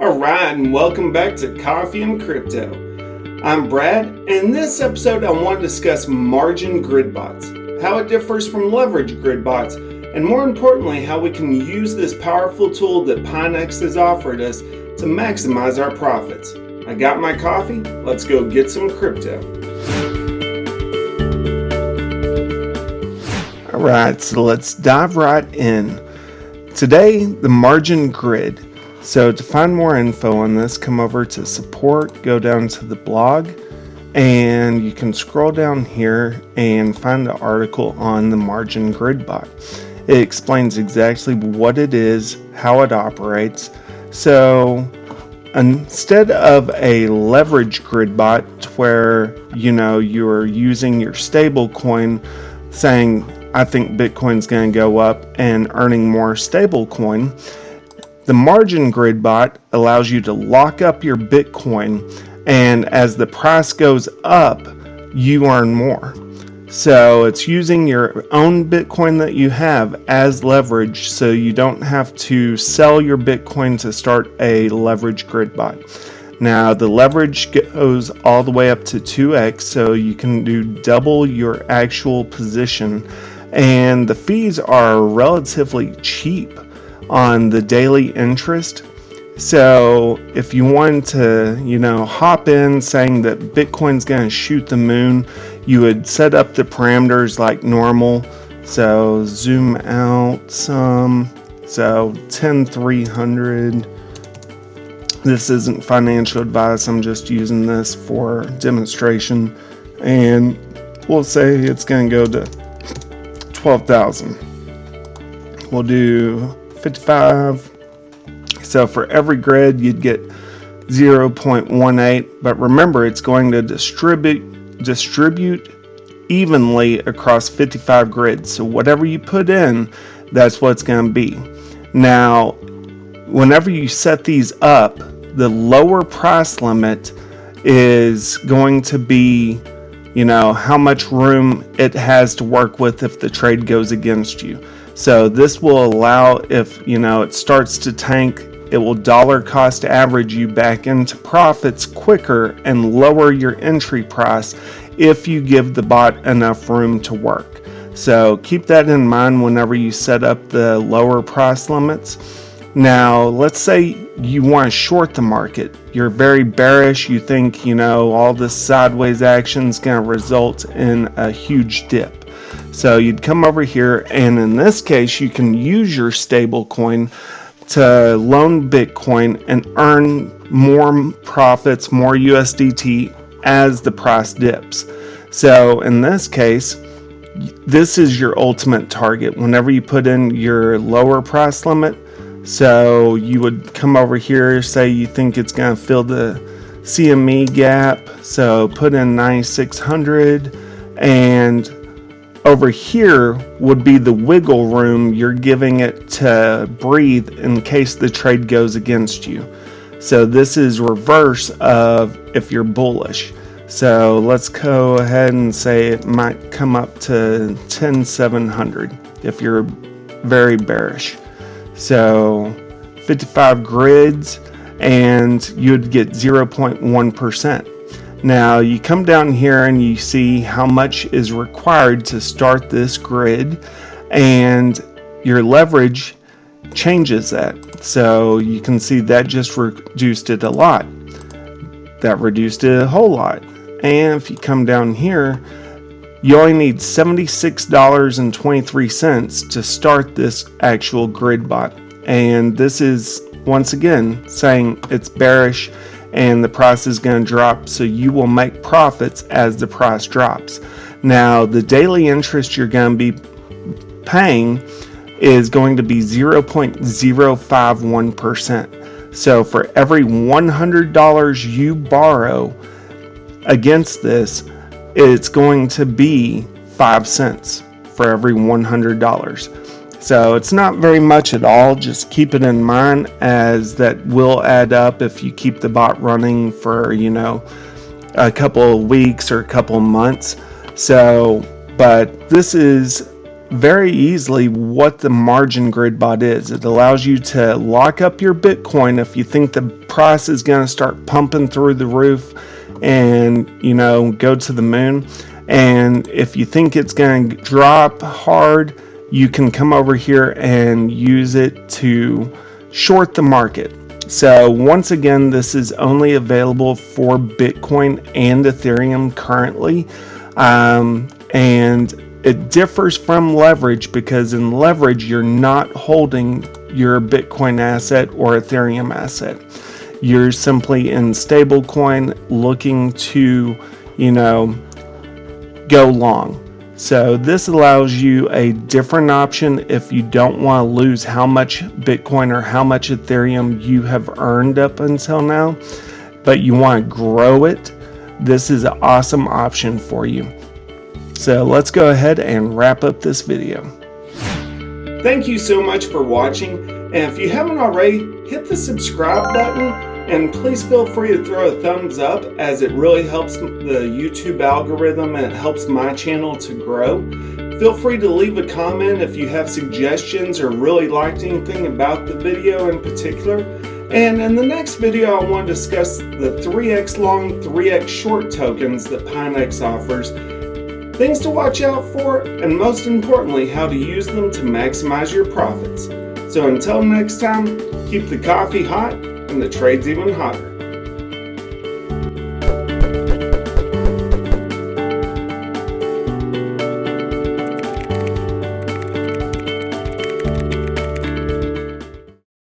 Alright, and welcome back to Coffee and Crypto. I'm Brad, and in this episode I want to discuss margin grid bots, how it differs from leverage grid bots, and more importantly, how we can use this powerful tool that Pionex has offered us to maximize our profits. I got my coffee, let's go get some crypto. Alright, so let's dive right in. Today, the margin grid. So to find more info on this, come over to support, go down to the blog, and you can scroll down here and find the article on the margin grid bot. It explains exactly what it is, how it operates. So instead of a leverage grid bot where you're using your stable coin saying, I think Bitcoin's going to go up and earning more stable coin, the margin grid bot allows you to lock up your Bitcoin, and as the price goes up, you earn more. So it's using your own Bitcoin that you have as leverage, so you don't have to sell your Bitcoin to start a leverage grid bot. Now the leverage goes all the way up to 2x, so you can do double your actual position, and the fees are relatively cheap on the daily interest. So if you want to, hop in saying that Bitcoin's going to shoot the moon, you would set up the parameters like normal. So zoom out some. So 10,300. This isn't financial advice. I'm just using this for demonstration. And we'll say it's going to go to 12,000. We'll do 55. So for every grid you'd get 0.18, but remember it's going to distribute evenly across 55 grids. So whatever you put in, that's what it's going to be. Now, whenever you set these up, the lower price limit is going to be, how much room it has to work with if the trade goes against you. So this will allow, if it starts to tank, it will dollar cost average you back into profits quicker and lower your entry price if you give the bot enough room to work. So keep that in mind whenever you set up the lower price limits. Now, let's say you want to short the market. You're very bearish. You think, all this sideways action is going to result in a huge dip. So you'd come over here, and in this case, you can use your stable coin to loan Bitcoin and earn more profits, more USDT as the price dips. So in this case, this is your ultimate target whenever you put in your lower price limit. So you would come over here, say you think it's going to fill the CME gap. So put in 9,600, and over here would be the wiggle room you're giving it to breathe in case the trade goes against you. So this is reverse of if you're bullish. So let's go ahead and say it might come up to 10,700 if you're very bearish. So 55 grids, and you'd get 0.1%. Now you come down here and you see how much is required to start this grid, and your leverage changes that. So you can see that just reduced it a lot. That reduced it a whole lot. And if you come down here, you only need $76.23 to start this actual grid bot. And this is, once again, saying it's bearish and the price is going to drop, so you will make profits as the price drops. Now, the daily interest you're going to be paying is going to be 0.051%. So for every $100 you borrow against this, it's going to be 5 cents for every $100. So it's not very much at all. Just keep it in mind, as that will add up if you keep the bot running for, a couple of weeks or a couple of months. So, but this is very easily what the margin grid bot is. It allows you to lock up your Bitcoin if you think the price is going to start pumping through the roof and, go to the moon. And if you think it's going to drop hard, you can come over here and use it to short the market. So once again, this is only available for Bitcoin and Ethereum currently. And it differs from leverage because in leverage, you're not holding your Bitcoin asset or Ethereum asset. You're simply in stablecoin looking to, go long. So this allows you a different option if you don't want to lose how much Bitcoin or how much Ethereum you have earned up until now, but you want to grow it. This is an awesome option for you. So let's go ahead and wrap up this video. Thank you so much for watching. And if you haven't already, hit the subscribe button and please feel free to throw a thumbs up, as it really helps the YouTube algorithm and it helps my channel to grow. Feel free to leave a comment if you have suggestions or really liked anything about the video in particular. And in the next video, I want to discuss the 3x long, 3x short tokens that Pionex offers, things to watch out for, and most importantly, how to use them to maximize your profits. So until next time, keep the coffee hot and the trades even hotter.